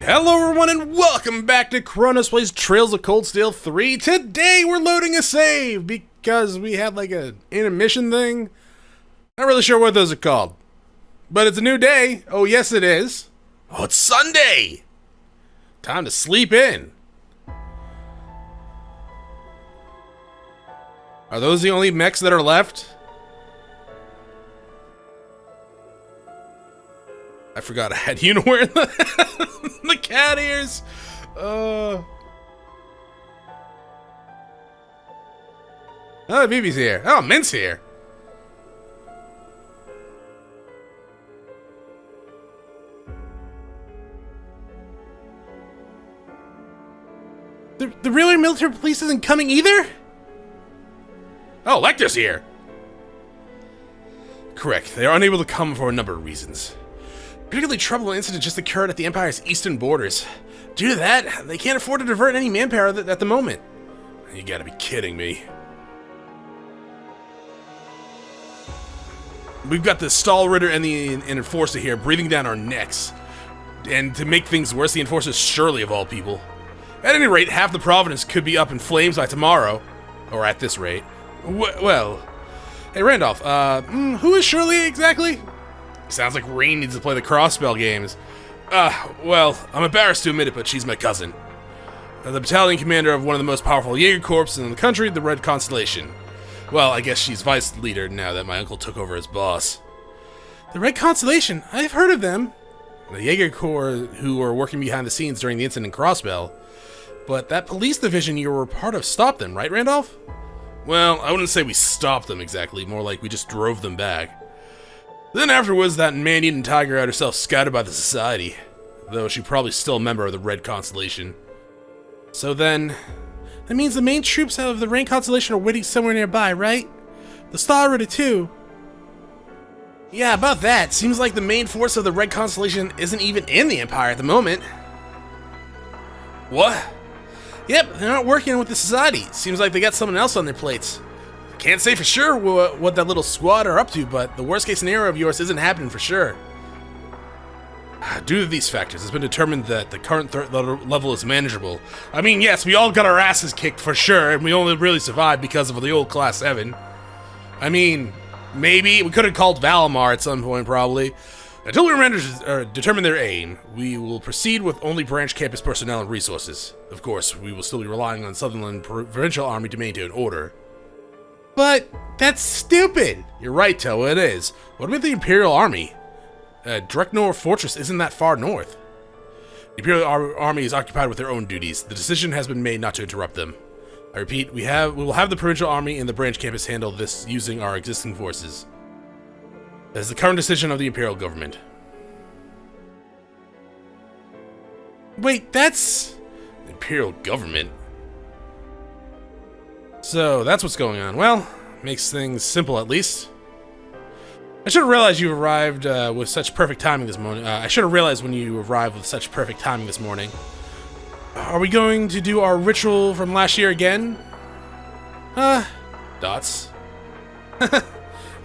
Hello everyone and welcome back to Chronos Plays Trails of Cold Steel 3. Today we're loading a save because we had like an intermission thing. Not really sure what those are called. But it's a new day. Oh yes it is. Oh, it's Sunday! Time to sleep in. Are those the only mechs that are left? I forgot I had Unaware in the cat ears. Oh, Vivi's here. Oh, Mint's here. The regular military police isn't coming either? Oh, Lecter's here. Correct. They are unable to come for a number of reasons. Particularly troubling incident just occurred at the Empire's eastern borders. Due to that, they can't afford to divert any manpower at the moment. You gotta be kidding me. We've got the Stall Ritter and the Enforcer here breathing down our necks. And to make things worse, the Enforcer's surely of all people. At any rate, half the Providence could be up in flames by tomorrow. Or at this rate. Well... Hey, Randolph, who is Shirley exactly? Sounds like Rean needs to play the crossspell games. Well, I'm embarrassed to admit it, but she's my cousin. The battalion commander of one of the most powerful Jaeger Corps in the country, the Red Constellation. Well, I guess she's vice leader now that my uncle took over as boss. The Red Constellation? I've heard of them. The Jaeger Corps who were working behind the scenes during the incident in Crossbell. But that police division you were part of stopped them, right, Randolph? Well, I wouldn't say we stopped them exactly, more like we just drove them back. Then afterwards, that man-eating tiger had herself scouted by the Society, though she's probably still a member of the Red Constellation. So then, that means the main troops of the Red Constellation are waiting somewhere nearby, right? The Star Ritter too. Yeah, about that. Seems like the main force of the Red Constellation isn't even in the Empire at the moment. What? Yep, they're not working with the Society. Seems like they got someone else on their plates. Can't say for sure what that little squad are up to, but the worst case scenario of yours isn't happening for sure. Due to these factors, it's been determined that the current threat level is manageable. I mean, yes, we all got our asses kicked for sure, and we only really survived because of the old Class VII. I mean, maybe we could have called Valimar at some point, probably. Until we determine their aim, we will proceed with only Branch Campus personnel and resources. Of course, we will still be relying on Sutherland Provincial Army to maintain order. But that's stupid! You're right, Toa, it is. What about the Imperial Army? Dreknor Fortress isn't that far north. The Imperial Army is occupied with their own duties. The decision has been made not to interrupt them. I repeat, we will have the Provincial Army and the Branch Campus handle this using our existing forces. That is the current decision of the Imperial government. Wait, that's... the Imperial government? So, that's what's going on. Well, makes things simple at least. I should have realized you arrived with such perfect timing this morning. I should have realized when you arrived with such perfect timing this morning. Are we going to do our ritual from last year again? Dots.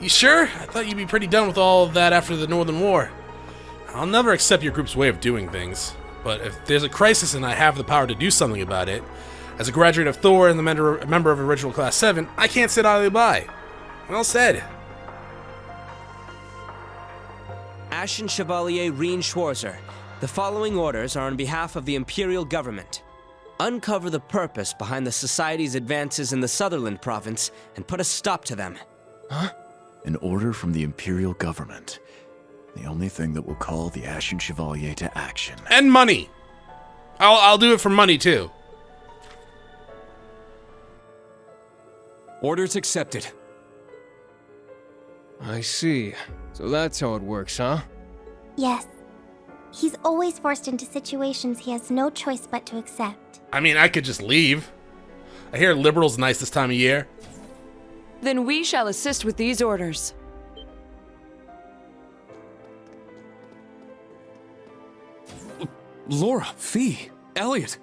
You sure? I thought you'd be pretty done with all of that after the Northern War. I'll never accept your group's way of doing things. But if there's a crisis and I have the power to do something about it, as a graduate of Thor and a member of original Class 7, I can't sit idly by. Well said. Ashen Chevalier Rean Schwarzer, the following orders are on behalf of the Imperial Government. Uncover the purpose behind the Society's advances in the Sutherland Province and put a stop to them. Huh? An order from the Imperial Government. The only thing that will call the Ashen Chevalier to action. And money! I'll do it for money too. Orders accepted. I see. So that's how it works, huh? Yes. He's always forced into situations he has no choice but to accept. I mean, I could just leave. I hear liberal's nice this time of year. Then we shall assist with these orders. Laura, Fee, Elliot.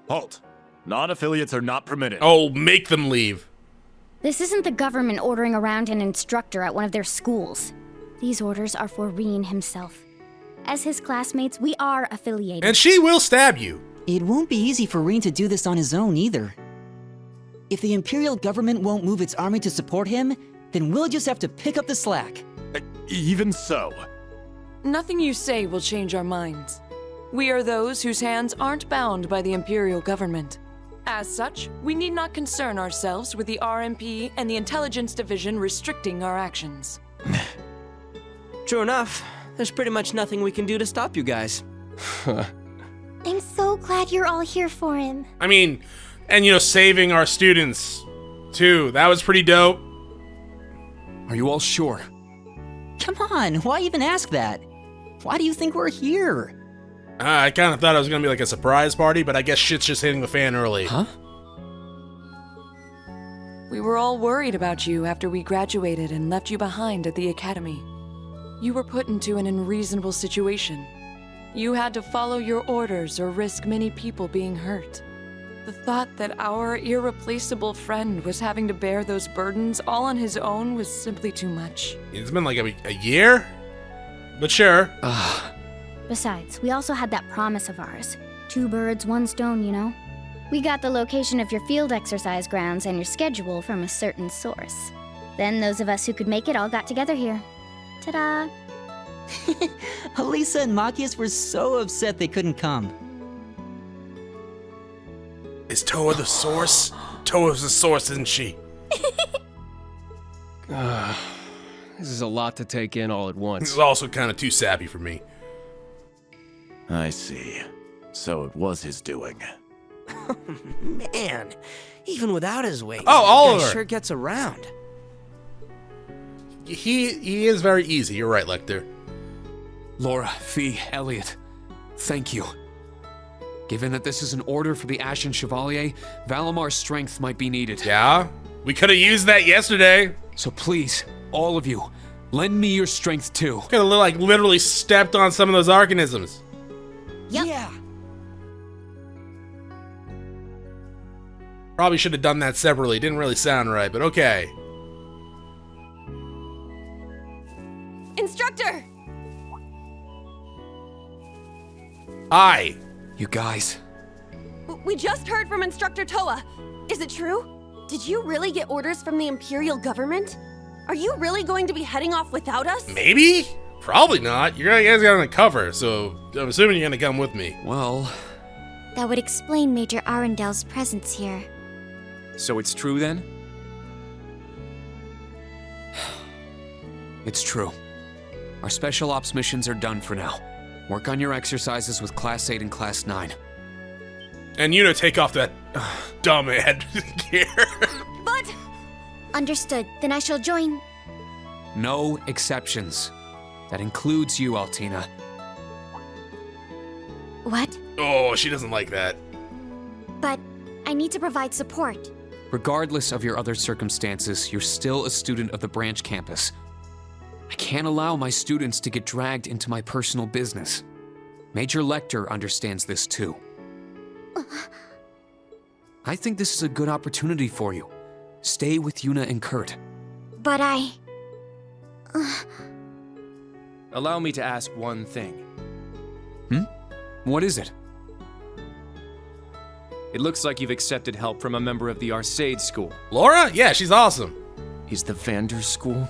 Halt. Non-affiliates are not permitted. Oh, make them leave. This isn't the government ordering around an instructor at one of their schools. These orders are for Rean himself. As his classmates, we are affiliated. And she will stab you. It won't be easy for Rean to do this on his own either. If the Imperial government won't move its army to support him, then we'll just have to pick up the slack. Even so. Nothing you say will change our minds. We are those whose hands aren't bound by the Imperial government. As such, we need not concern ourselves with the RMP and the Intelligence Division restricting our actions. True enough, there's pretty much nothing we can do to stop you guys. I'm so glad you're all here for him. I mean, and saving our students, too. That was pretty dope. Are you all sure? Come on, why even ask that? Why do you think we're here? I kind of thought it was going to be like a surprise party, but I guess shit's just hitting the fan early. Huh? We were all worried about you after we graduated and left you behind at the academy. You were put into an unreasonable situation. You had to follow your orders or risk many people being hurt. The thought that our irreplaceable friend was having to bear those burdens all on his own was simply too much. It's been like a year? But sure. Besides, we also had that promise of ours. 2 birds, 1 stone, you know? We got the location of your field exercise grounds and your schedule from a certain source. Then those of us who could make it all got together here. Ta-da! Elisa and Machias were so upset they couldn't come. Is Toa the source? Toa's the source, isn't she? This is a lot to take in all at This once. is also kind of too sappy for me. I see. So it was his doing. Man, even without his wings, Oh, that Oliver! guy sure gets around. He is very easy. You're right, Lecter. Laura, Fee, Elliot, thank you. Given that this is an order for the Ashen Chevalier, Valamar's strength might be needed. Yeah? We could have used that yesterday. So please, all of you, lend me your strength too. Could have literally stepped on some of those arcanisms. Yep. Yeah. Probably should have done that separately. Didn't really sound right, but okay. Instructor! Hi. You guys, We just heard from Instructor Toa. Is it true? Did you really get orders from the Imperial government? Are you really going to be heading off without us? Maybe? Probably not. You guys got on the cover, so I'm assuming you're gonna come with me. well, That would explain Major Arendel's presence here. so it's true then? It's true. Our special ops missions are done for now. Work on your exercises with Class 8 and Class 9. And take off that dumb head gear. But Understood. Then I shall join. No exceptions. That includes you, Altina. What? Oh, she doesn't like that. But I need to provide support. Regardless of your other circumstances, you're still a student of the branch campus. I can't allow my students to get dragged into my personal business. Major Lecter understands this too. I think this is a good opportunity for you. Stay with Yuna and Kurt. But I... Allow me to ask one thing. What is it? It looks like you've accepted help from a member of the Arcade School. Laura? Yeah, she's awesome. Is the Vander School?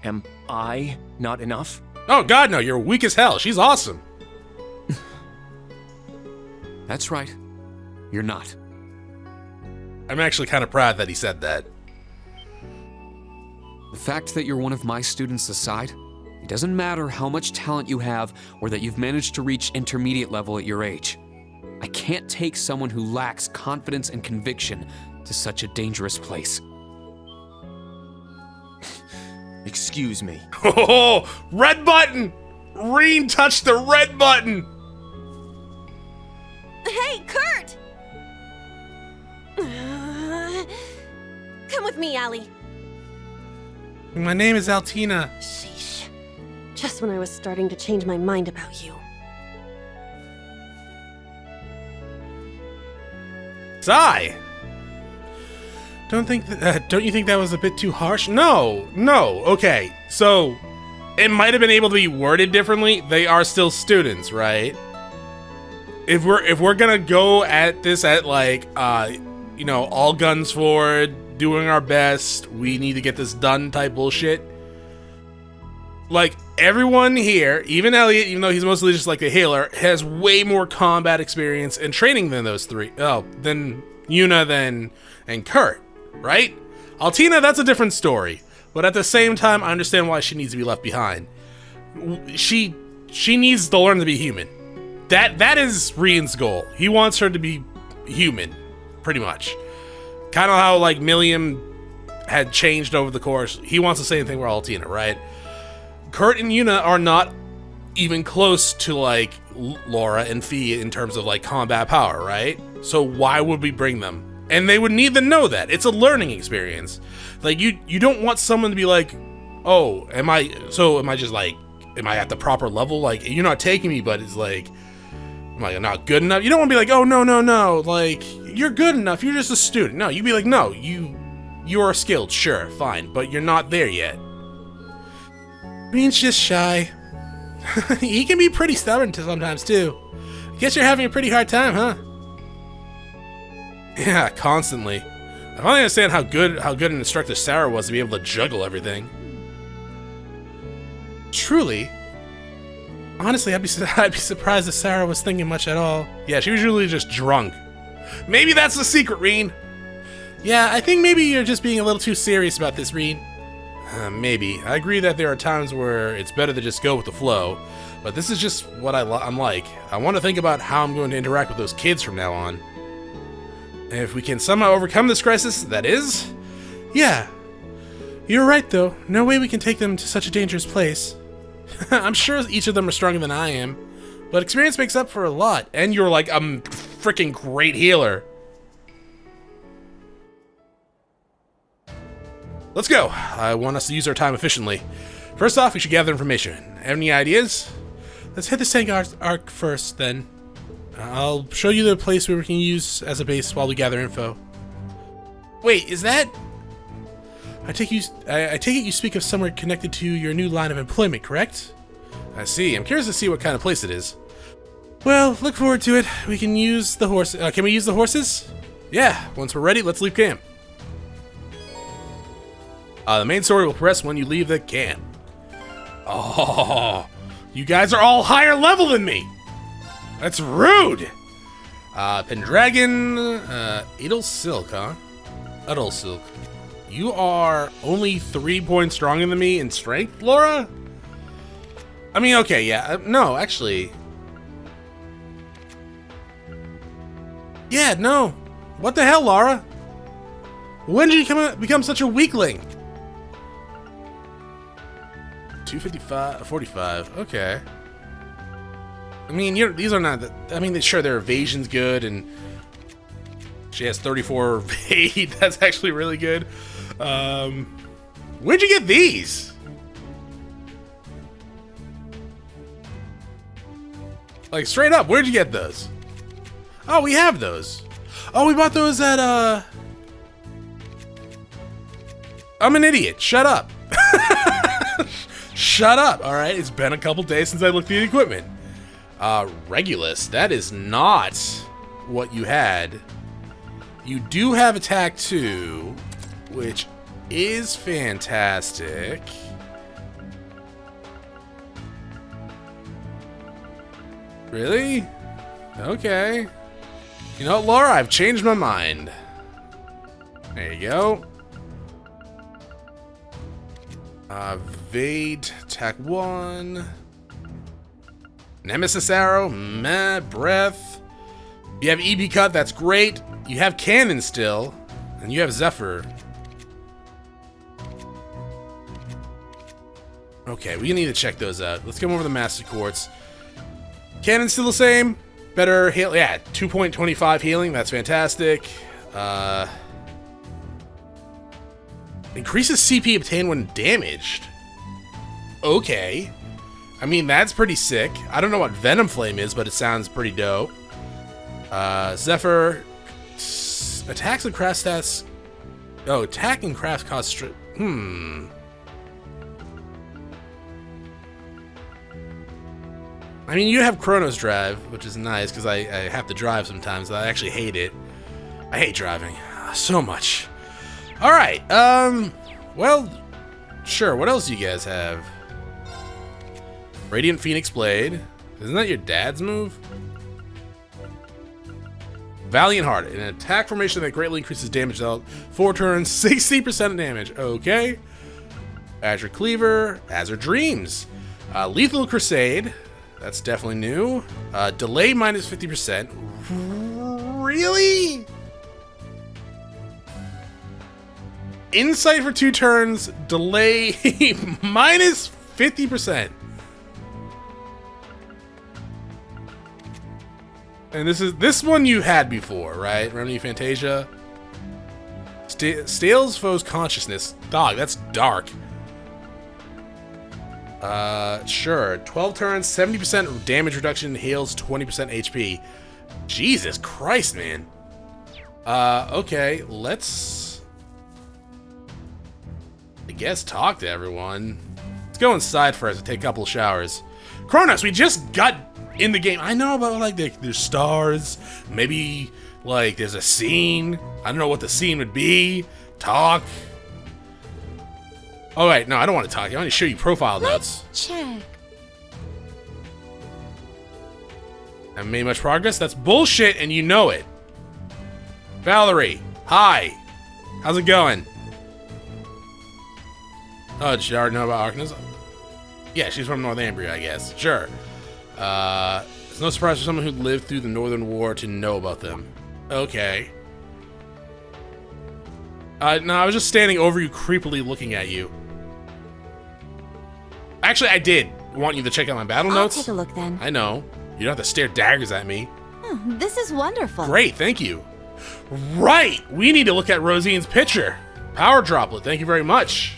Am I not enough? Oh god, no, you're weak as hell. She's awesome. That's right. You're not. I'm actually kind of proud that he said that. The fact that you're one of my students aside, it doesn't matter how much talent you have or that you've managed to reach intermediate level at your age. I can't take someone who lacks confidence and conviction to such a dangerous place. Excuse me. Oh, red button! Rean touched the red button! hey, Kurt! Come with me, Allie. My name is Altina. Sheesh. Just when I was starting to change my mind about you. Sigh. Don't you think that was a bit too harsh? No. Okay. So, it might have been able to be worded differently. They are still students, right? If we're gonna go at this at like, you know, all guns forward, doing our best, we need to get this done type bullshit. Like, everyone here, even Elliot, even though he's mostly just like a healer, has way more combat experience and training than those three. Oh, than Yuna, and Kurt, right? Altina, that's a different story. But at the same time, I understand why she needs to be left behind. She needs to learn to be human. That is Rean's goal. He wants her to be human, pretty much. Kind of how like Milliam had changed over the course. He wants the same thing with Altina, right? Kurt and Yuna are not even close to like Laura and Fee in terms of like combat power, right? So why would we bring them? And they would need to know that. It's a learning experience. Like you don't want someone to be like, oh, am I just like, am I at the proper level? Like, you're not taking me, but it's like, am I not good enough? You don't want to be like, oh, no, like, you're good enough, you're just a student. No, you'd be like, no, you are skilled, sure, fine, but you're not there yet. Rean's just shy. He can be pretty stubborn sometimes, too. Guess you're having a pretty hard time, huh? Yeah, constantly. I finally understand how good an instructor Sarah was to be able to juggle everything. Truly. Honestly, I'd be surprised if Sarah was thinking much at all. Yeah, she was usually just drunk. Maybe that's the secret, Rean. Yeah, I think maybe you're just being a little too serious about this, Rean. Maybe. I agree that there are times where it's better to just go with the flow, but this is just what I'm like. I want to think about how I'm going to interact with those kids from now on. If we can somehow overcome this crisis, that is? Yeah. You're right, though. No way we can take them to such a dangerous place. I'm sure each of them are stronger than I am, but experience makes up for a lot, and you're like a freaking great healer. Let's go. I want us to use our time efficiently. First off, we should gather information. Have any ideas? Let's hit the Tank Arc first, then. I'll show you the place where we can use as a base while we gather info. Wait, is that... I take it you speak of somewhere connected to your new line of employment, correct? I see. I'm curious to see what kind of place it is. Well, look forward to it. We can use the horse. Can we use the horses? Yeah. Once we're ready, let's leave camp. The main story will progress when you leave the camp. Oh, you guys are all higher level than me. That's rude. Pendragon, Edel Silk, huh? Edel Silk. You are only 3 points stronger than me in strength, Laura? I mean, okay, yeah. No, actually. Yeah, no. What the hell, Laura? When did you become such a weakling? 255, 45, okay. I mean, these are not, I mean, sure, their evasion's good, and she has 34 evade. That's actually really good. Where'd you get these? Like, straight up, where'd you get those? Oh, we have those. Oh, we bought those at, I'm an idiot. Shut up. Shut up, alright? It's been a couple days since I looked at the equipment. Regulus, that is not what you had. You do have attack 2, which is fantastic. Really? Okay. You know what, Laura? I've changed my mind. There you go. Evade, attack 1. Nemesis arrow, meh, breath. You have EB cut, that's great. You have cannon still, and you have Zephyr. Okay, we need to check those out. Let's come over the Master Quartz. Cannon's still the same. Better heal, yeah, 2.25 healing, that's fantastic. Increases CP obtained when damaged. Okay. I mean, that's pretty sick. I don't know what Venom Flame is, but it sounds pretty dope. Zephyr. Attacks and craft stats. Oh, attack and craft cost. I mean, you have Chronos drive, which is nice because I have to drive sometimes. I actually hate it. I hate driving so much. All right. Well, sure. What else do you guys have? Radiant Phoenix Blade. Isn't that your dad's move? Valiant Heart. An attack formation that greatly increases damage dealt. 4 turns, 60% damage. Okay. Azure Cleaver. Azure Dreams. Lethal Crusade. That's definitely new. Delay minus 50%. Really? Insight for 2 turns. Delay minus 50%. And this one you had before, right? Remedy Fantasia. Stales foe's consciousness. Dog, that's dark. Sure. 12 turns, 70% damage reduction, heals 20% HP. Jesus Christ, man. Okay, let's... I guess talk to everyone. Let's go inside first and take a couple of showers. Chronos, we just got in the game. I know about, like, there's stars. Maybe, like, there's a scene. I don't know what the scene would be. Talk. Oh, wait, no, I don't want to talk. I want to show you profile notes. Let's check. Haven't made much progress? That's bullshit, and you know it. Valerie, hi. How's it going? Oh, did you already know about Arcanism? Yeah, she's from Northumbria, I guess. Sure. It's no surprise for someone who lived through the Northern War to know about them. Okay. No, I was just standing over you, creepily looking at you. Actually, I did want you to check out my battle notes. I'll take a look then. I know. You don't have to stare daggers at me. This is wonderful. Great, thank you. Right, we need to look at Rosine's picture. Power droplet, thank you very much.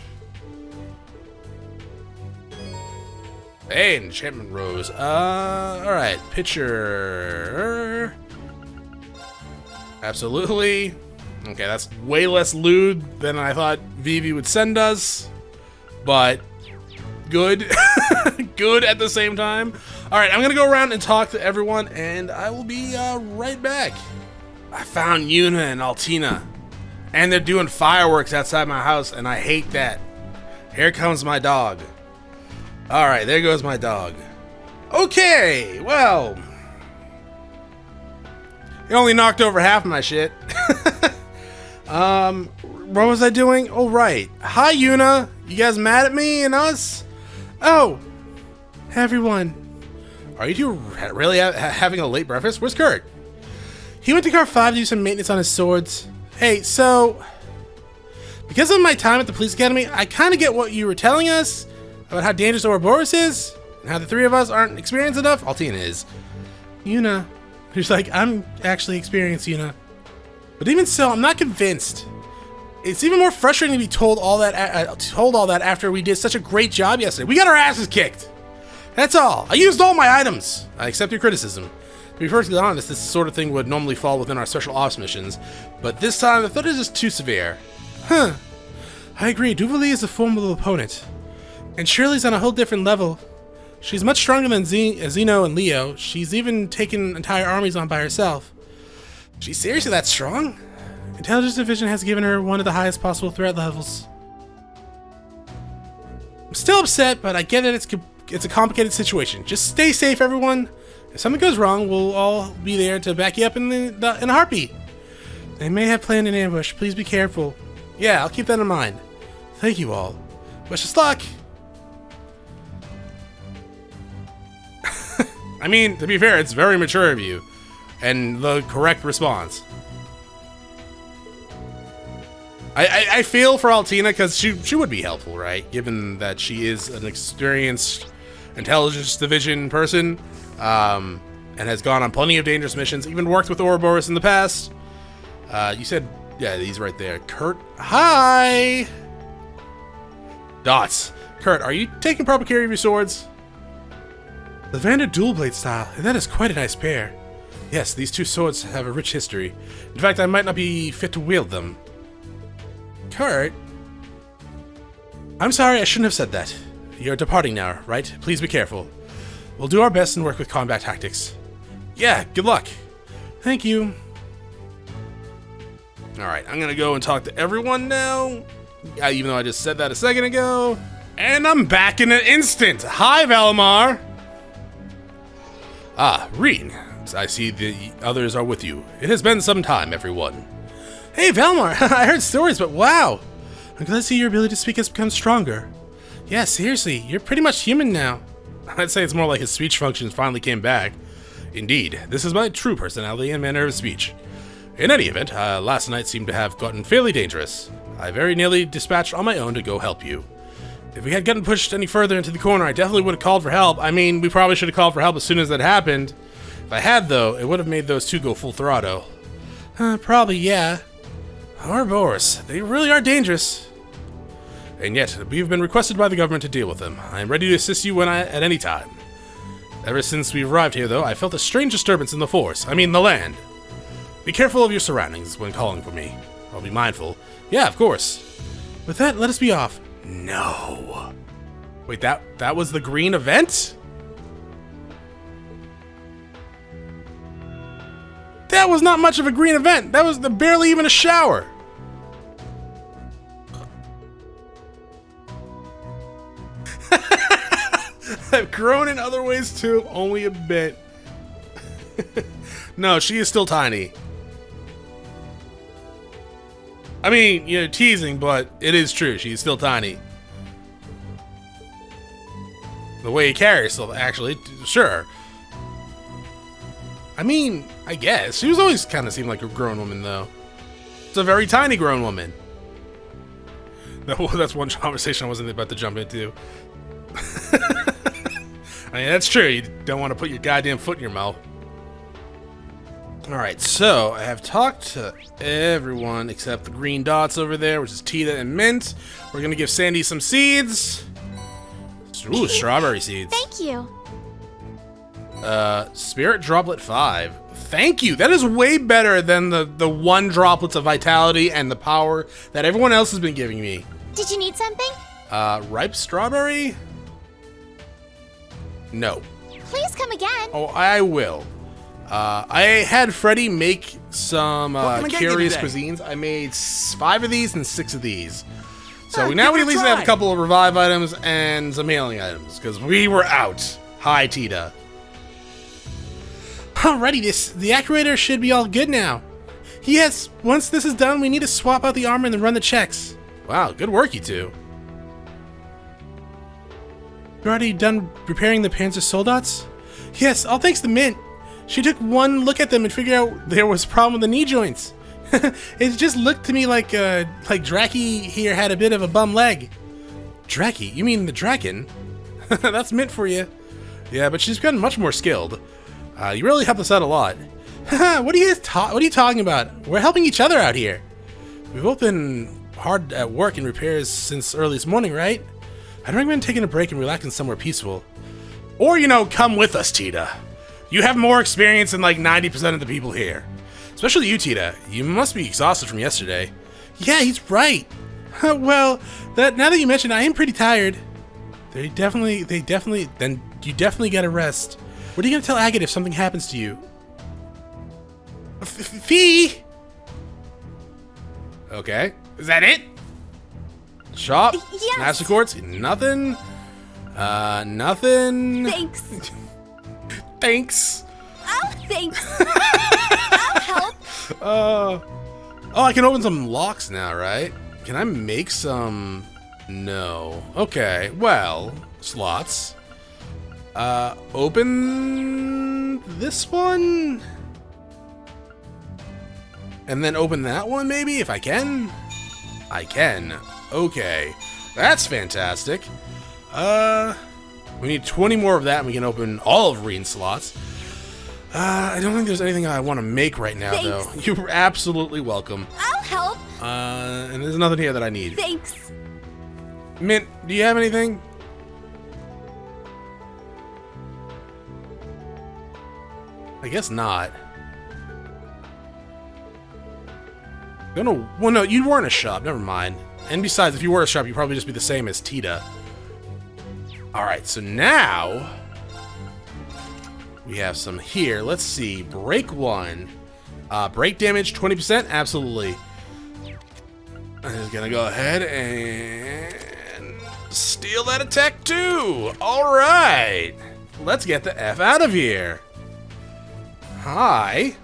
Hey, enchantment rose. Alright, picture. Absolutely. Okay, that's way less lewd than I thought Vivi would send us, but good. Good at the same time. Alright, I'm gonna go around and talk to everyone, and I will be right back. I found Yuna and Altina, and they're doing fireworks outside my house, and I hate that. Here comes my dog. Alright, there goes my dog. Okay, well, he only knocked over half of my shit. What was I doing? Oh, right. Hi, Yuna. You guys mad at me and us? Oh, everyone. Are you two really having a late breakfast? Where's Kurt? He went to car 5 to do some maintenance on his swords. Hey, so, because of my time at the police academy, I kind of get what you were telling us about how dangerous Ouroboros is, and how the 3 of us aren't experienced enough. Altina is. Yuna. He's like, I'm actually experienced, Yuna. But even so, I'm not convinced. It's even more frustrating to be told all that after we did such a great job yesterday. We got our asses kicked. That's all. I used all my items. I accept your criticism. To be perfectly honest, this sort of thing would normally fall within our special ops missions, but this time I thought it was just too severe. Huh. I agree. Duvali is a formidable opponent. And Shirley's on a whole different level. She's much stronger than Zeno and Leo. She's even taken entire armies on by herself. She's seriously that strong? Intelligence Division has given her one of the highest possible threat levels. I'm still upset, but I get that it's a complicated situation. Just stay safe, everyone. If something goes wrong, we'll all be there to back you up in a heartbeat. They may have planned an ambush. Please be careful. Yeah, I'll keep that in mind. Thank you all. Wish us luck. I mean, to be fair, it's very mature of you. And the correct response. I feel for Altina because she would be helpful, right? Given that she is an experienced intelligence division person, and has gone on plenty of dangerous missions, even worked with Ouroboros in the past. You said, yeah, he's right there. Kurt, hi! Dots. Kurt, are you taking proper care of your swords? The Vander dual blade style, that is quite a nice pair. Yes, these two swords have a rich history. In fact, I might not be fit to wield them. Kurt? I'm sorry, I shouldn't have said that. You're departing now, right? Please be careful. We'll do our best and work with combat tactics. Yeah, good luck. Thank you. Alright, I'm gonna go and talk to everyone now. Even though I just said that a second ago. And I'm back in an instant. Hi, Valimar. Ah, Rean. I see the others are with you. It has been some time, everyone. Hey, Valimar. I heard stories, but wow. I'm glad to see your ability to speak has become stronger. Yeah, seriously, you're pretty much human now. I'd say it's more like his speech functions finally came back. Indeed, this is my true personality and manner of speech. In any event, last night seemed to have gotten fairly dangerous. I very nearly dispatched on my own to go help you. If we had gotten pushed any further into the corner, I definitely would have called for help. I mean, we probably should have called for help as soon as that happened. If I had, though, it would have made those two go full throttle. Probably, yeah. Ouroboros, they really are dangerous. And yet, we've been requested by the government to deal with them. I am ready to assist you at any time. Ever since we arrived here, though, I felt a strange disturbance in the the land. Be careful of your surroundings when calling for me. I'll be mindful. Yeah, of course. With that, let us be off. No. Wait, that was the green event? That was not much of a green event. That was barely even a shower. I've grown in other ways too, only a bit. No, she is still tiny. I mean, you're teasing, but it is true. She's still tiny. The way he carries herself, actually, sure. I mean, I guess. She was always kind of seemed like a grown woman, though. It's a very tiny grown woman. That's one conversation I wasn't about to jump into. I mean, that's true. You don't want to put your goddamn foot in your mouth. Alright, so I have talked to everyone except the green dots over there, which is Tita and Mint. We're going to give Sandy some seeds. Ooh, strawberry seeds. Thank you. Spirit Droplet 5. Thank you. That is way better than the 1 droplets of vitality and the power that everyone else has been giving me. Did you need something? Ripe strawberry? No. Please come again. Oh, I will. I had Freddy make some curious cuisines. I made 5 of these and 6 of these. So now we at least have a couple of revive items and some healing items, because we were out. Hi, Tita. Alrighty, the accurator should be all good now. Yes, once this is done, we need to swap out the armor and then run the checks. Wow, good work, you two. You already done repairing the Panzer Soldats? Yes, all thanks to Mint. She took one look at them and figured out there was a problem with the knee joints. It just looked to me like Draki here had a bit of a bum leg. Draki? You mean the Draken? That's Mint for you. Yeah, but she's gotten much more skilled. You really helped us out a lot. What are you talking about? We're helping each other out here. We've both been hard at work in repairs since early this morning, right? I'd recommend taking a break and relaxing somewhere peaceful. Or, come with us, Tita. You have more experience than like 90% of the people here. Especially you, Tita. You must be exhausted from yesterday. Yeah, he's right. Well, now that you mention it, I am pretty tired. Then you definitely gotta rest. What are you gonna tell Agate if something happens to you? Fee! Okay. Is that it? Shop? Yes. Master Quartz? Nothing? Nothing? Thanks. Thanks. Oh, thanks. I'll help. Oh, I can open some locks now, right? Can I make some? No. Okay, well, slots. Open this one? And then open that one, maybe, if I can? I can. Okay. That's fantastic. We need 20 more of that, and we can open all of Rean's slots. I don't think there's anything I want to make right now, though. You're absolutely welcome. I'll help. And there's nothing here that I need. Thanks. Mint, do you have anything? I guess not. Well, no, you weren't a shop. Never mind. And besides, if you were a shop, you'd probably just be the same as Tita. Alright, so now We have some here. Let's see. Break 1. Break damage 20%? Absolutely. I'm just gonna go ahead and steal that attack too. Alright. Let's get the F out of here. Hi.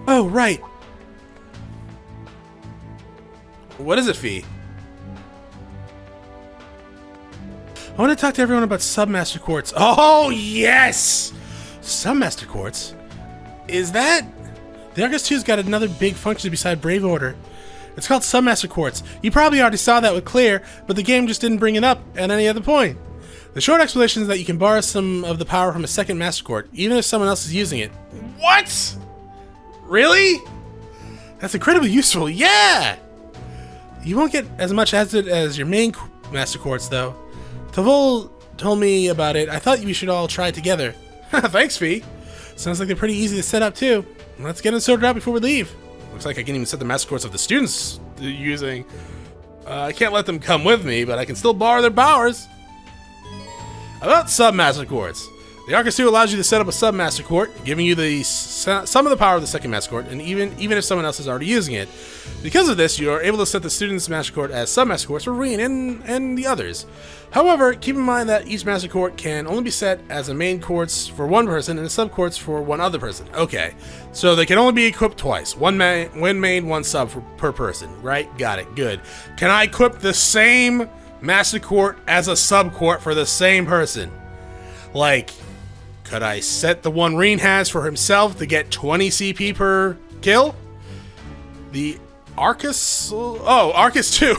Oh, right. What is it, Fee? I want to talk to everyone about Submaster Quartz. Oh, yes! Submaster Quartz? Is that... The Arcus 2's got another big function beside Brave Order. It's called Submaster Quartz. You probably already saw that with Clear, but the game just didn't bring it up at any other point. The short explanation is that you can borrow some of the power from a second Master Quartz, even if someone else is using it. What? Really? That's incredibly useful, yeah! You won't get as much as it as your main Master Quartz, though. Tavol told me about it. I thought we should all try it together. Thanks, Fee. Sounds like they're pretty easy to set up, too. Let's get them sorted out before we leave. Looks like I can even set the Master Quartz of the students using. I can't let them come with me, but I can still borrow their powers. About Submaster Quartz. The Arcus 2 allows you to set up a Submaster Quartz, giving you the some of the power of the second Master Quartz, and even if someone else is already using it. Because of this, you are able to set the student's Master Quartz as Submaster Quartz for Rean and the others. However, keep in mind that each Master Quartz can only be set as a main quartz for one person and a sub quartz for one other person. Okay, so they can only be equipped twice. One main, one sub per person, right? Got it, good. Can I equip the same Master Quartz as a sub quartz for the same person? Like, could I set the one Rean has for himself to get 20 CP per kill? The Arcus... Oh, Arcus 2.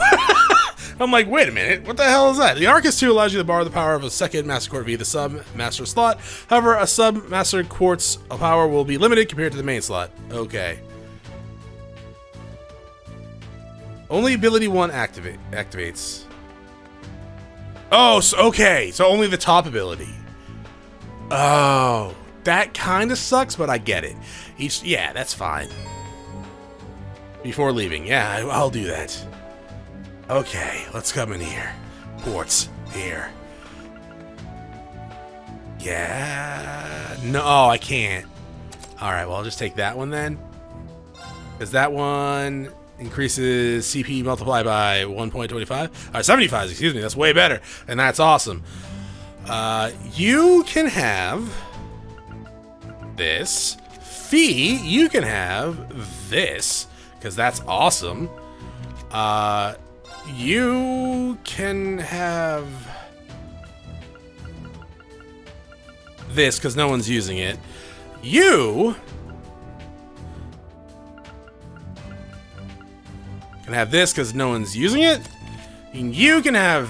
I'm like, wait a minute, what the hell is that? The Arcus 2 allows you to borrow the power of a second Master Quartz via the Sub-Master slot. However, a Sub-Master Quartz power will be limited compared to the main slot. Okay. Only ability 1 activates. Oh, so, okay, so only the top ability. Oh, that kind of sucks, but I get it. Yeah, that's fine. Before leaving, yeah, I'll do that. Okay, let's come in here. Quartz, here. Yeah, no, I can't. All right, well, I'll just take that one then. Because that one increases CP multiplied by 1.25. 75, excuse me, that's way better. And that's awesome. You can have this. Fee, you can have this, because that's awesome. You can have this, because no one's using it. You can have this, because no one's using it. And you can have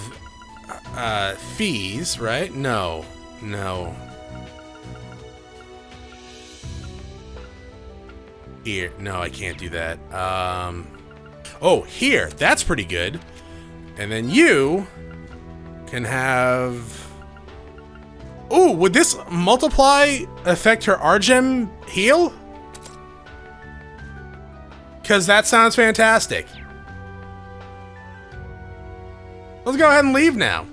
fees, right? No. Here, no, I can't do that. Oh, here, that's pretty good. And then you can have... Ooh, would this multiply affect her Argem heal? Because that sounds fantastic. Let's go ahead and leave now.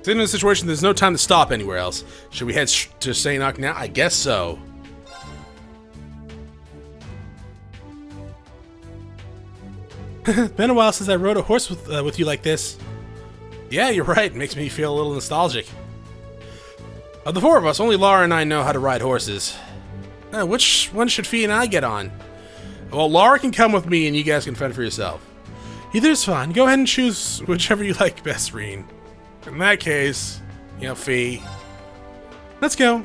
In a situation, there's no time to stop anywhere else. Should we head to Sanok now? I guess so. Been a while since I rode a horse with you like this. Yeah, you're right. It makes me feel a little nostalgic. Of the four of us, only Lara and I know how to ride horses. Which one should Fee and I get on? Well, Lara can come with me and you guys can fend for yourself. Either is fine. Go ahead and choose whichever you like best, Rean. In that case, you know, Fee. Let's go.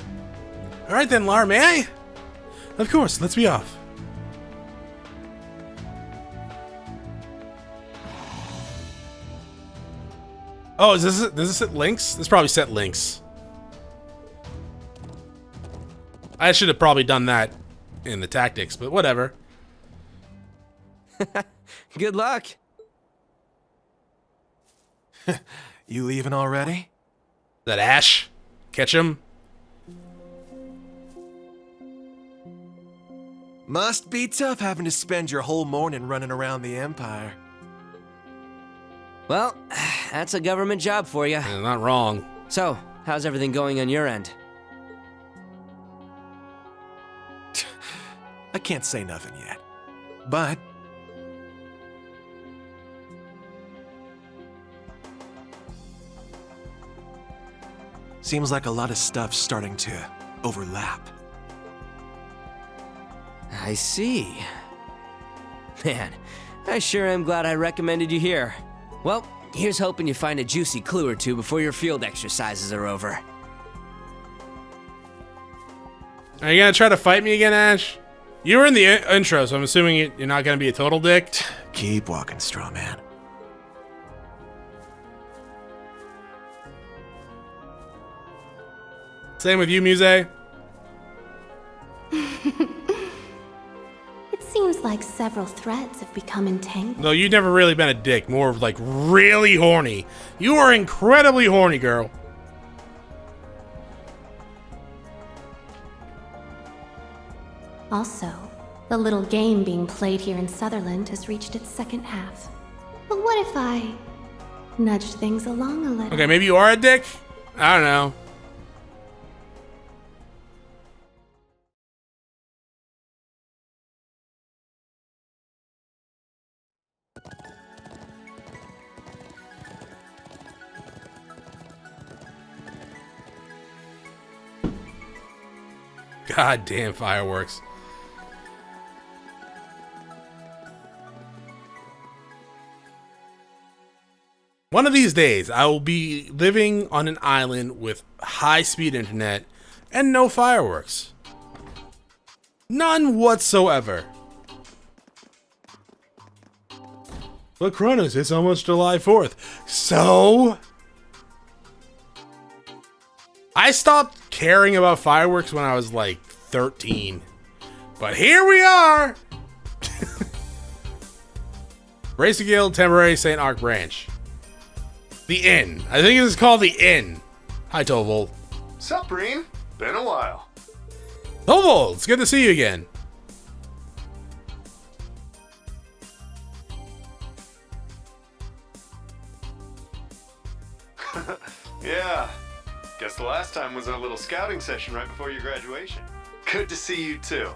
Alright then, Lara, may I? Of course, let's be off. Oh, does this set links? This probably set links. I should have probably done that in the tactics, but whatever. Good luck. You leaving already? That Ash? Catch him? Must be tough having to spend your whole morning running around the Empire. Well, that's a government job for you. Yeah, not wrong. So, how's everything going on your end? I can't say nothing yet. But seems like a lot of stuff's starting to overlap. I see. Man, I sure am glad I recommended you here. Well, here's hoping you find a juicy clue or two before your field exercises are over. Are you gonna try to fight me again, Ash? You were in the intro, so I'm assuming you're not gonna be a total dick. Keep walking, straw man. Same with you, Muse. It seems like several threads have become entangled. No, you've never really been a dick. More of like really horny. You are incredibly horny, girl. Also, the little game being played here in Sutherland has reached its second half. But what if I nudged things along a little? Okay, maybe you are a dick? I don't know. God damn fireworks. One of these days, I will be living on an island with high-speed internet and no fireworks. None whatsoever. But Chronos, it's almost July 4th. So? I stopped caring about fireworks when I was like 13. But here we are! Racing Guild, Temporary St. Arc Branch. The Inn. I think this is called the Inn. Hi, Tovold. Sup, Rean? Been a while. Tovold, it's good to see you again. Yeah. Guess the last time was our little scouting session right before your graduation. Good to see you too.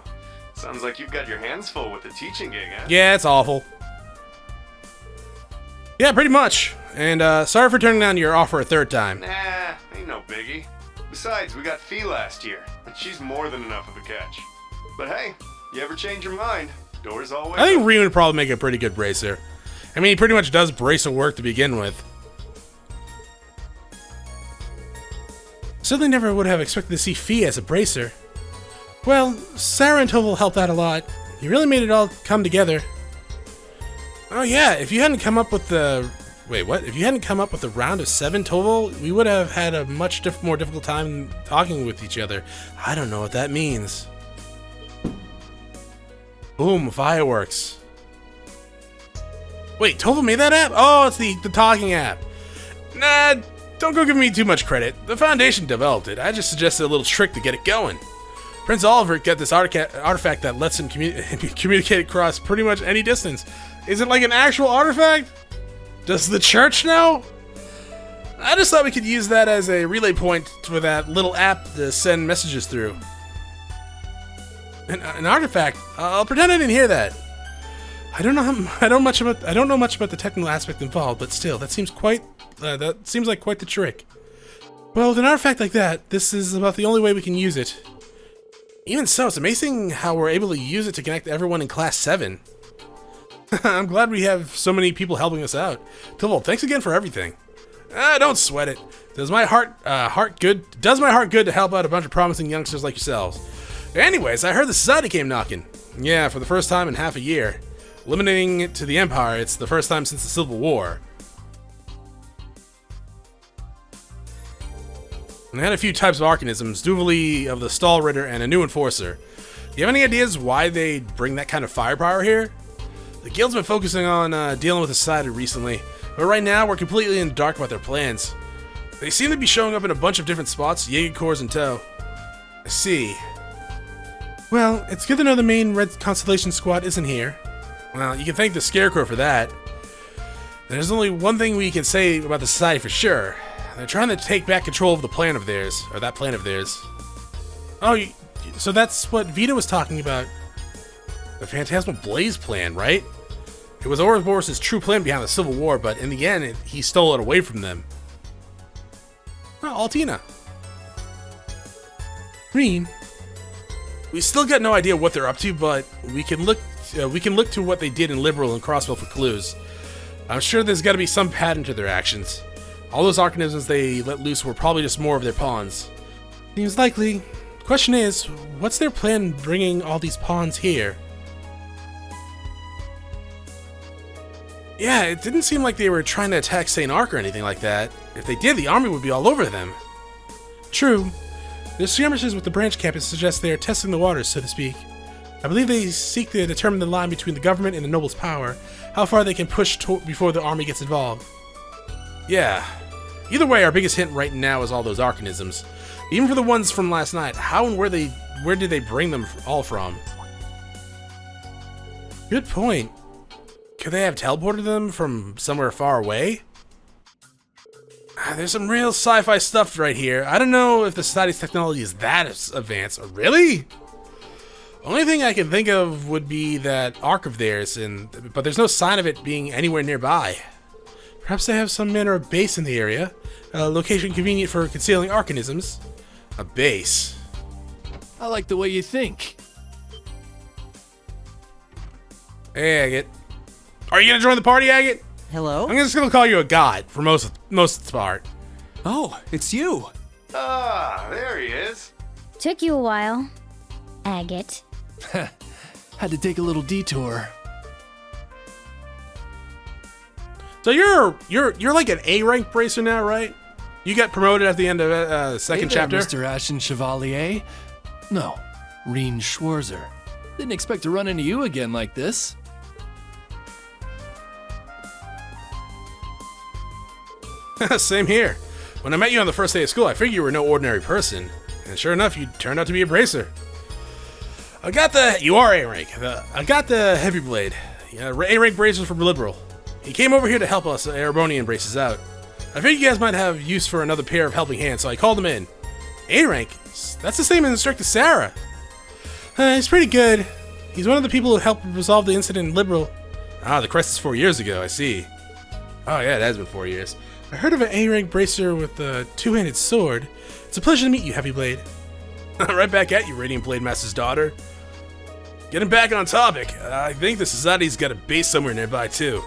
Sounds like you've got your hands full with the teaching gig, huh? Yeah, it's awful. Yeah, pretty much. And sorry for turning down your offer a third time. Nah, ain't no biggie. Besides, we got Fee last year, and she's more than enough of a catch. But hey, you ever change your mind, doors always I think open. Rean would probably make a pretty good bracer. I mean, he pretty much does bracer work to begin with. Certainly never would have expected to see Fee as a bracer. Well, Sarah and Tovel helped out a lot. You really made it all come together. Oh yeah, if you hadn't come up with the... Wait, what? If you hadn't come up with the round of 7, Tovel, we would have had a much more difficult time talking with each other. I don't know what that means. Boom, fireworks. Wait, Tovel made that app? Oh, it's the talking app. Nah, don't go giving me too much credit. The Foundation developed it. I just suggested a little trick to get it going. Prince Oliver got this artifact that lets him communicate across pretty much any distance. Is it like an actual artifact? Does the church know? I just thought we could use that as a relay point for that little app to send messages through. An artifact? I'll pretend I didn't hear that. I don't know much about the technical aspect involved, but still, that seems like quite the trick. Well, with an artifact like that, this is about the only way we can use it. Even so, it's amazing how we're able to use it to connect everyone in Class 7. I'm glad we have so many people helping us out. Tovold, thanks again for everything. Don't sweat it. Does my heart good to help out a bunch of promising youngsters like yourselves. Anyways, I heard the Society came knocking. Yeah, for the first time in half a year. Limiting it to the Empire, it's the first time since the Civil War. And they had a few types of arcanisms, Duvali of the Stall Ritter and a new Enforcer. Do you have any ideas why they bring that kind of firepower here? The Guild's been focusing on dealing with the Society recently, but right now we're completely in the dark about their plans. They seem to be showing up in a bunch of different spots, Jaeger Corps in tow. I see. Well, it's good to know the main Red Constellation squad isn't here. Well, you can thank the Scarecrow for that. There's only one thing we can say about the Society for sure. They're trying to take back control of the plan of theirs, or that plan of theirs. Oh, so that's what Vita was talking about. The Phantasmal Blaze plan, right? It was Ouroboros' true plan behind the Civil War, but in the end, he stole it away from them. Oh, Altina. Rean. We still got no idea what they're up to, but we can look to what they did in Liberal and Crossville for clues. I'm sure there's got to be some pattern to their actions. All those organisms they let loose were probably just more of their pawns. Seems likely. Question is, what's their plan bringing all these pawns here? Yeah, it didn't seem like they were trying to attack St. Ark or anything like that. If they did, the army would be all over them. True. The skirmishes with the branch campus suggest they are testing the waters, so to speak. I believe they seek to determine the line between the government and the nobles' power, how far they can push before the army gets involved. Yeah. Either way, our biggest hint right now is all those organisms. Even for the ones from last night, how and where did they bring them all from? Good point. Could they have teleported them from somewhere far away? There's some real sci-fi stuff right here. I don't know if the Society's technology is that advanced. Really? Only thing I can think of would be that ark of theirs, but there's no sign of it being anywhere nearby. Perhaps they have some manner of base in the area, a location convenient for concealing organisms. A base. I like the way you think. Hey, Agate. Are you gonna join the party, Agate? Hello? I'm just gonna call you a god for most of the part. Oh, it's you. Ah, there he is. Took you a while. Agate. Had to take a little detour. So you're like an A rank bracer now, right? You got promoted at the end of second chapter. Mr. Ashen Chevalier. No, Rean Schwarzer. Didn't expect to run into you again like this. Same here. When I met you on the first day of school, I figured you were no ordinary person. And sure enough, you turned out to be a bracer. You are A rank. I got the heavy blade. A rank bracer from Liberal. He came over here to help us Erebonian braces out. I figured you guys might have use for another pair of helping hands, so I called him in. A rank? That's the same as Instructor Sarah. He's pretty good. He's one of the people who helped resolve the incident in Liberal. Ah, the crisis 4 years ago, I see. Oh yeah, it has been 4 years. I heard of an A-rank bracer with a two-handed sword. It's a pleasure to meet you, Heavy Blade. Right back at you, Radiant Blade Master's daughter. Getting back on topic, I think the Society's got a base somewhere nearby too.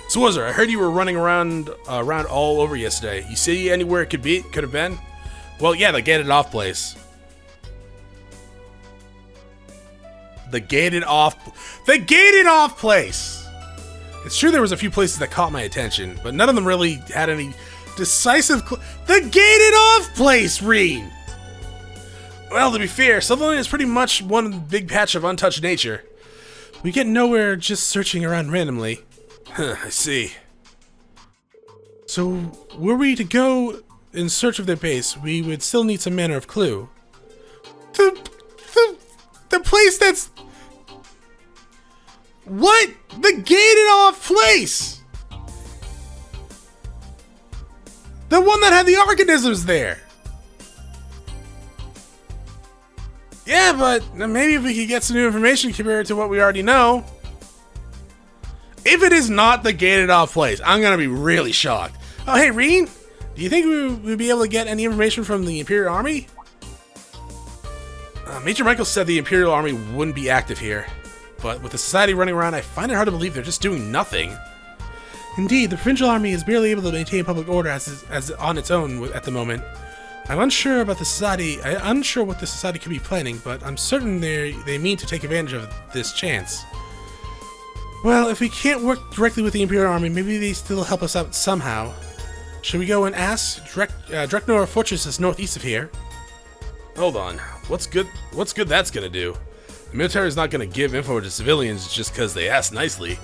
Schwarzer, I heard you were running around all over yesterday. You see anywhere it could have been? Well, yeah, the gated off place. The gated off place! It's true there was a few places that caught my attention, but none of them really had any decisive The gated off place, Rean! Well, to be fair, Sutherland is pretty much one big patch of untouched nature. We get nowhere just searching around randomly. I see. So, were we to go in search of their base, we would still need some manner of clue. The place that's... What? The gated off place! The one that had the organisms there! Yeah, but maybe if we could get some new information compared to what we already know. If it is not the gated off place, I'm gonna be really shocked. Oh, hey, Rean? Do you think we'd be able to get any information from the Imperial Army? Major Michael said the Imperial Army wouldn't be active here. But with the Society running around, I find it hard to believe they're just doing nothing. Indeed, the Provincial Army is barely able to maintain public order as on its own at the moment. I'm unsure about the Society. I'm unsure what the Society could be planning, but I'm certain they mean to take advantage of this chance. Well, if we can't work directly with the Imperial Army, maybe they still help us out somehow. Should we go and ask? Dreknor Fortress is northeast of here. Hold on. What's good that's gonna do? The military is not gonna give info to civilians just because they ask nicely.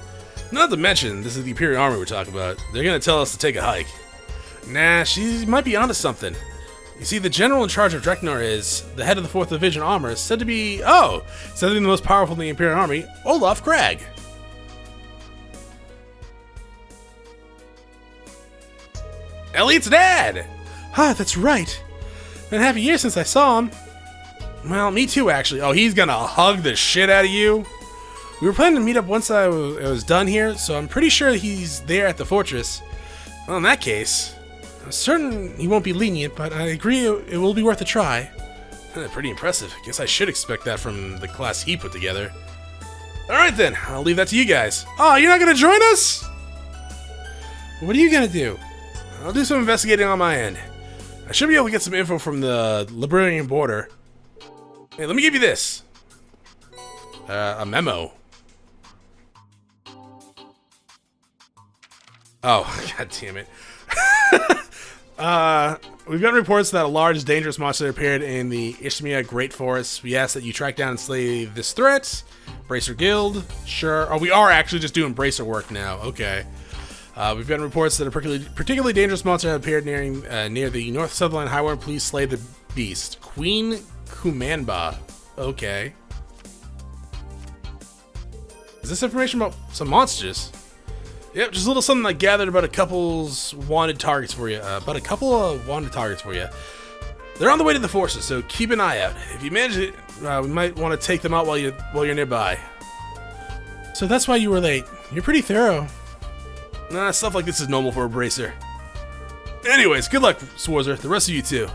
Not to mention, this is the Imperial Army we're talking about. They're gonna tell us to take a hike. Nah, she might be onto something. You see, the general in charge of Dreknor is the head of the 4th Division Armor, said to be the most powerful in the Imperial Army, Olaf Crag. Elliot's dad! Ah, that's right. Been half a year since I saw him. Well, me too, actually. Oh, he's gonna hug the shit out of you. We were planning to meet up once I was done here, so I'm pretty sure he's there at the fortress. Well, in that case, I'm certain he won't be lenient, but I agree it will be worth a try. Pretty impressive. Guess I should expect that from the class he put together. Alright then, I'll leave that to you guys. Oh, you're not gonna join us? What are you gonna do? I'll do some investigating on my end. I should be able to get some info from the Erebonian border. Hey, let me give you this. A memo. Oh, god damn it. We've got reports that a large, dangerous monster appeared in the Ishmia Great Forest. We ask that you track down and slay this threat. Bracer Guild. Sure. Oh, we are actually just doing bracer work now. Okay. We've got reports that a particularly dangerous monster appeared near the North Sutherland Highway. Please slay the beast. Queen Kumanba. Okay. Is this information about some monsters? Yep, just a little something I gathered about a couple's wanted targets for you. They're on the way to the forces, so keep an eye out. If you manage it, we might want to take them out while you're nearby. So that's why you were late. You're pretty thorough. Nah, stuff like this is normal for a bracer. Anyways, good luck, Schwarzer. The rest of you too.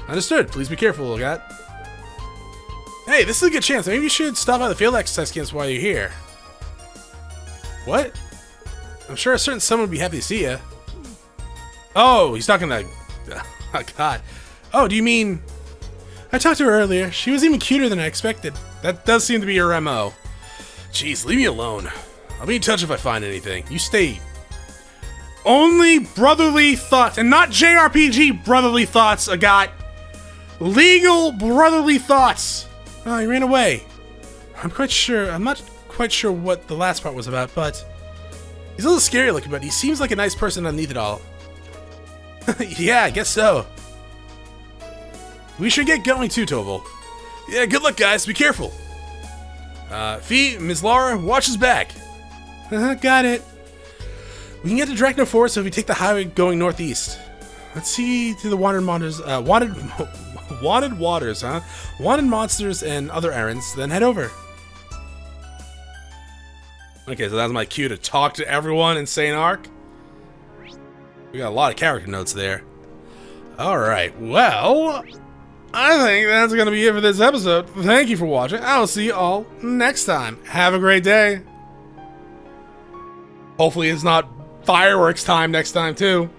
Understood. Please be careful, Gat. Hey, this is a good chance. Maybe you should stop by the field exercise camps while you're here. What? I'm sure a certain someone would be happy to see you. Oh, he's talking to... Oh, God. Oh, do you mean... I talked to her earlier. She was even cuter than I expected. That does seem to be her MO. Jeez, leave me alone. I'll be in touch if I find anything. You stay... Only brotherly thoughts, and not JRPG brotherly thoughts, I got. Legal brotherly thoughts. Oh, he ran away. I'm not quite sure what the last part was about, but... He's a little scary looking, but he seems like a nice person underneath it all. Yeah, I guess so. We should get going too, Toval. Yeah, good luck, guys. Be careful. Fee, Ms. Laura, watch his back. Got it. We can get to Drachno Forest if we take the highway going northeast. Let's see to the wanted waters, huh? Wanted monsters and other errands, then head over. Okay, so that's my cue to talk to everyone in St. Ark. We got a lot of character notes there. Alright, well, I think that's going to be it for this episode. Thank you for watching. I will see you all next time. Have a great day. Hopefully it's not fireworks time next time, too.